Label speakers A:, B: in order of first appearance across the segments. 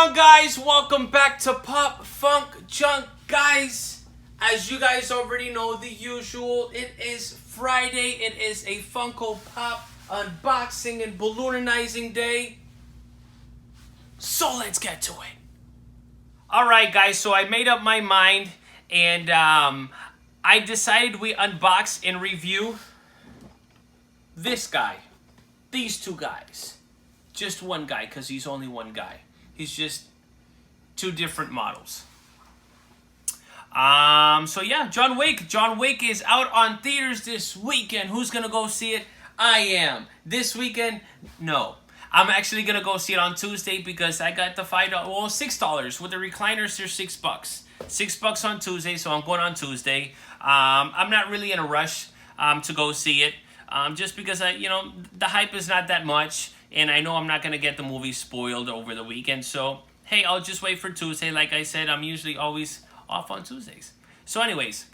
A: on, guys? Welcome back to Pop Funk Junk, guys. As you guys already know, the usual, it is Friday. It is a Funko Pop unboxing and balloonanizing day. So let's get to it. Alright, guys, so I made up my mind, and I decided we unbox and review this guy. These two guys. Just one guy, because he's only one guy. He's just two different models. So yeah, John Wick. John Wick is out on theaters this weekend. Who's gonna go see it? I am. This weekend, no. I'm actually gonna go see it on Tuesday because I got the $6 with the recliners. They're $6. $6 on Tuesday, so I'm going on Tuesday. I'm not really in a rush to go see it, just because the hype is not that much. And I know I'm not going to get the movie spoiled over the weekend. So, hey, I'll just wait for Tuesday. Like I said, I'm usually always off on Tuesdays. So anyways,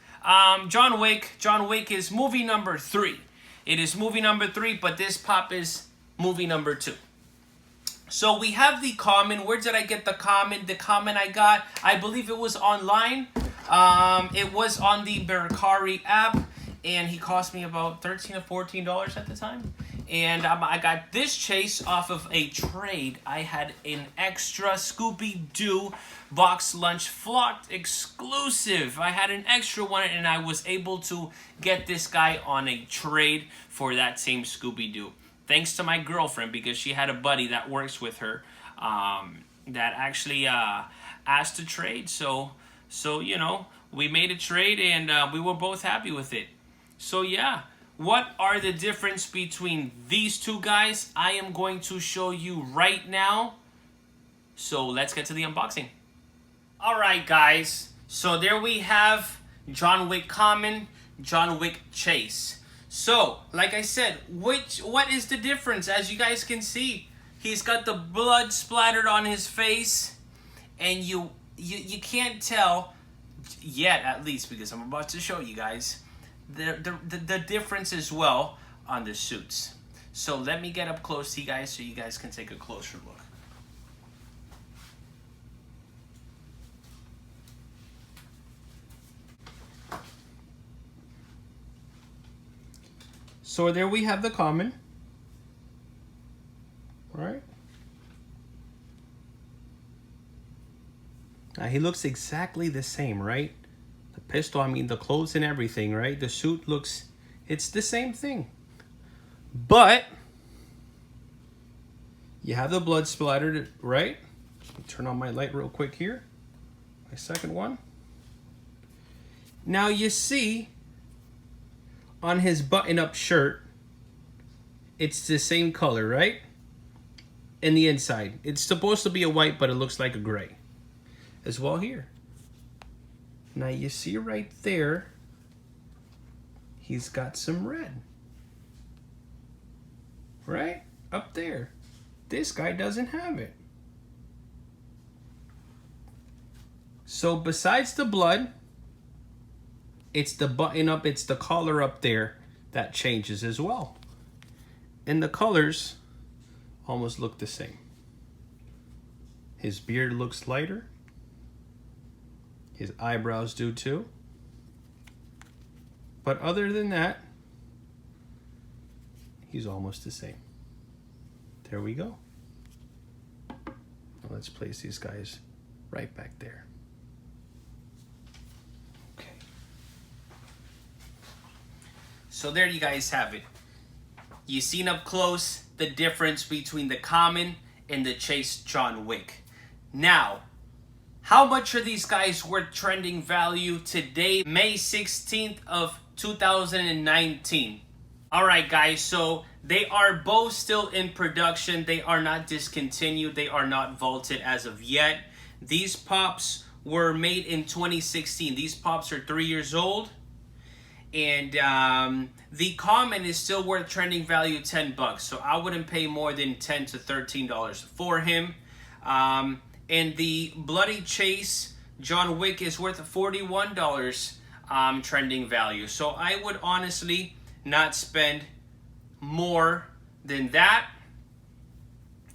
A: John Wick. John Wick is movie number 3. It is movie number 3, but this pop is movie number 2. So we have the common. Where did I get the common? The common I got, I believe it was online. It was on the Mercari app. And he cost me about $13 or $14 at the time. And I got this chase off of a trade. I had an extra Scooby-Doo box lunch flocked exclusive. I had an extra one, and I was able to get this guy on a trade for that same Scooby-Doo. Thanks to my girlfriend, because she had a buddy that works with her that actually asked to trade. So we made a trade, and we were both happy with it. So yeah, what are the difference between these two guys? I am going to show you right now. So let's get to the unboxing. Alright, guys, so there we have John Wick Common, John Wick Chase. So, like I said, what is the difference? As you guys can see, he's got the blood splattered on his face, and you can't tell yet, at least, because I'm about to show you guys the difference as well on the suits. So let me get up close to you guys so you guys can take a closer look. So there we have the common. All right. Now he looks exactly the same, right? The pistol, I mean the clothes and everything, right? The suit looks, it's the same thing. But you have the blood splattered, right? Let me turn on my light real quick here. My second one. Now you see on his button-up shirt, it's the same color, right? In the inside. It's supposed to be a white, but it looks like a gray. As well here. Now you see right there, he's got some red. Right? Up there. This guy doesn't have it. So besides the blood, it's the button up, it's the collar up there that changes as well. And the colors almost look the same. His beard looks lighter. His eyebrows do too. But other than that, he's almost the same. There we go. Now let's place these guys right back there. Okay. So there you guys have it. You seen up close the difference between the common and the Chase John Wick. Now, how much are these guys worth trending value today, May 16th of 2019? Alright guys, so they are both still in production. They are not discontinued. They are not vaulted as of yet. These pops were made in 2016. These pops are 3 years old. And the common is still worth trending value $10. So I wouldn't pay more than $10 to $13 for him. And the Bloody Chase John Wick is worth $41 trending value. So I would honestly not spend more than that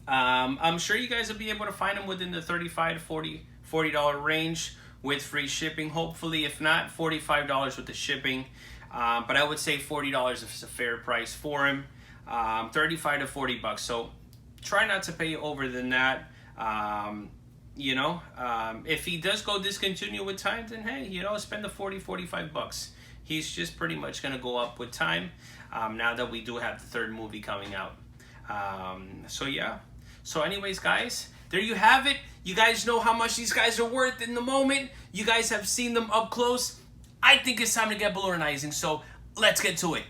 A: I'm sure you guys will be able to find them within the $35 to $40 range with free shipping. Hopefully, if not, $45 with the shipping. But I would say $40 is a fair price for him. 35 to 40 bucks. So try not to pay over than that. If he does go discontinue with time, then hey, spend the 45 bucks. He's just pretty much going to go up with time, now that we do have the third movie coming out. So yeah. So anyways, guys, there you have it. You guys know how much these guys are worth in the moment. You guys have seen them up close. I think it's time to get balloonanizing, so let's get to it.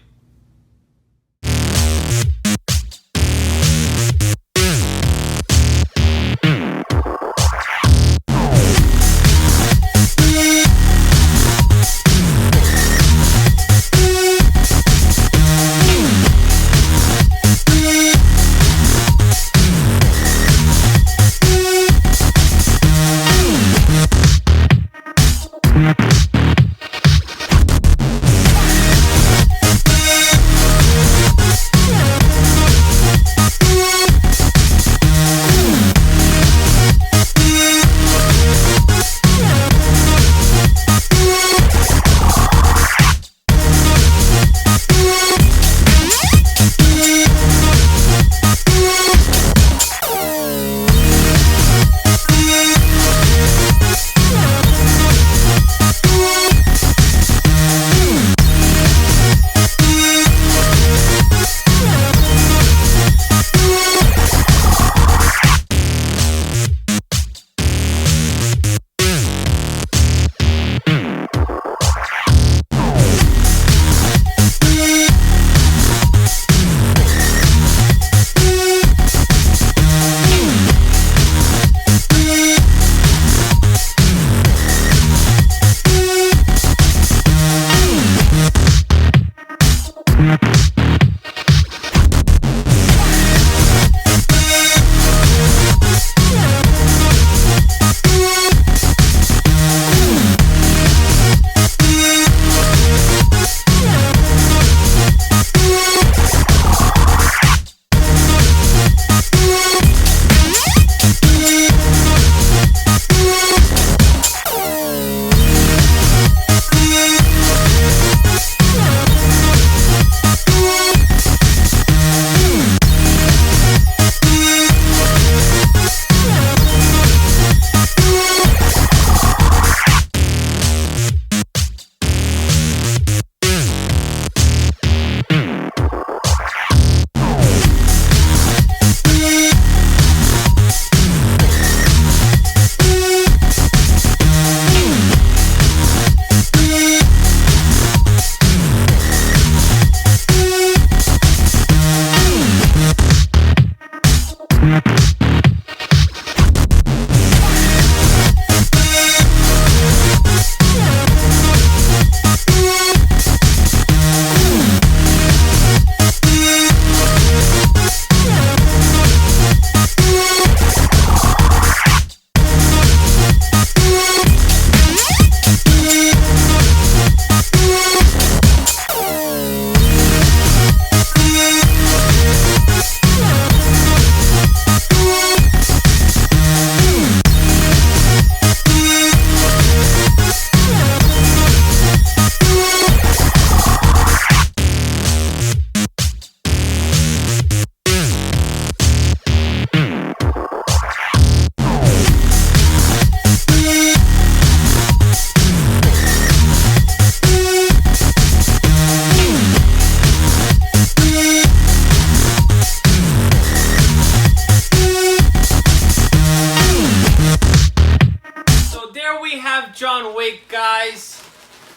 A: John Wick, guys.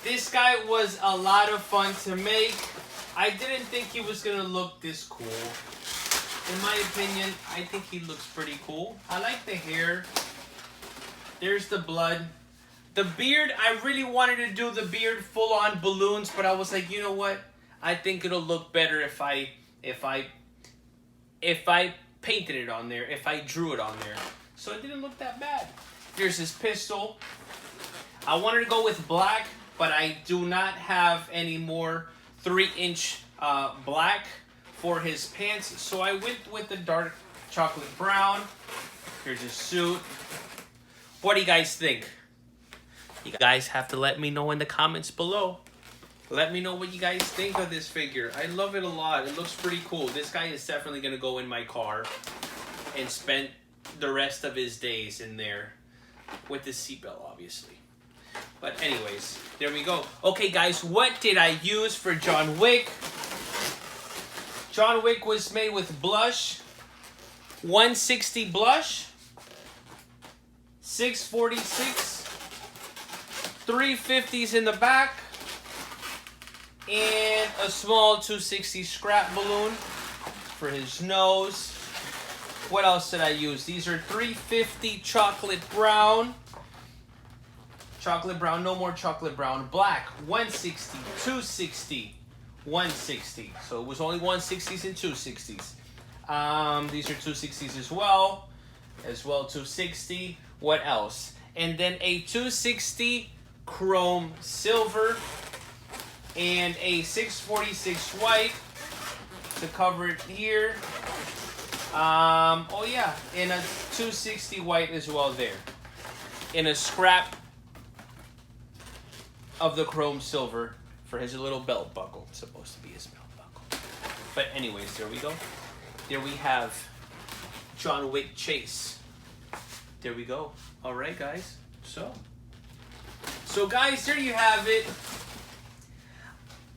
A: This guy was a lot of fun to make. I didn't think he was gonna look this cool. In my opinion, I think he looks pretty cool. I like the hair. There's the blood. The beard, I really wanted to do the beard full on balloons, but I was like, you know what? I think it'll look better if I painted it on there, if I drew it on there. So it didn't look that bad. Here's his pistol. I wanted to go with black, but I do not have any more 3-inch black for his pants, so I went with the dark chocolate brown. Here's his suit. What do you guys think? You guys have to let me know in the comments below. Let me know what you guys think of this figure. I love it a lot. It looks pretty cool. This guy is definitely going to go in my car and spend the rest of his days in there with his seatbelt, obviously. But anyways, there we go. Okay, guys, what did I use for John Wick? John Wick was made with blush, 160 blush, 646, 350s in the back, and a small 260 scrap balloon for his nose. What else did I use? These are 350 chocolate brown. Chocolate brown, no more chocolate brown. Black, 160, 260, 160. So it was only 160s and 260s. These are 260s as well. 260. What else? And then a 260 chrome silver and a 646 white to cover it here. Oh yeah, and a 260 white as well there. In a scrap of the chrome silver for his little belt buckle. It's supposed to be his belt buckle. But anyways, there we go. There we have John Wick Chase. There we go. All right, guys. So guys, there you have it.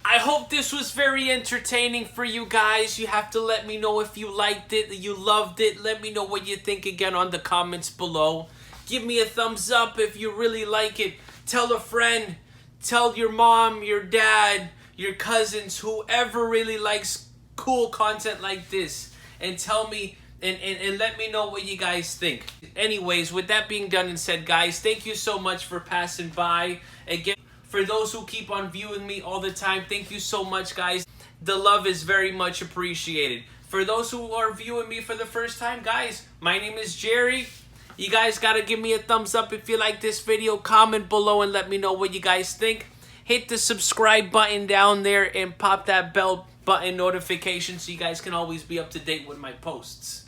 A: I hope this was very entertaining for you guys. You have to let me know if you liked it, you loved it. Let me know what you think again on the comments below. Give me a thumbs up if you really like it. Tell a friend. Tell your mom, your dad, your cousins, whoever really likes cool content like this. And tell me and let me know what you guys think. Anyways, with that being done and said, guys, thank you so much for passing by. Again, for those who keep on viewing me all the time, thank you so much, guys. The love is very much appreciated. For those who are viewing me for the first time, guys, my name is Jerry. You guys gotta give me a thumbs up if you like this video. Comment below and let me know what you guys think. Hit the subscribe button down there and pop that bell button notification so you guys can always be up to date with my posts.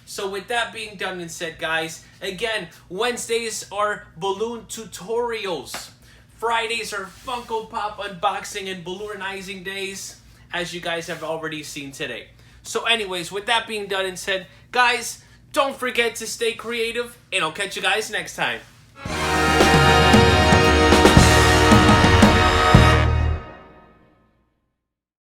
A: So with that being done and said, guys, again, Wednesdays are balloon tutorials. Fridays are Funko Pop unboxing and balloonanizing days, as you guys have already seen today. So anyways, with that being done and said, guys, don't forget to stay creative, and I'll catch you guys next time.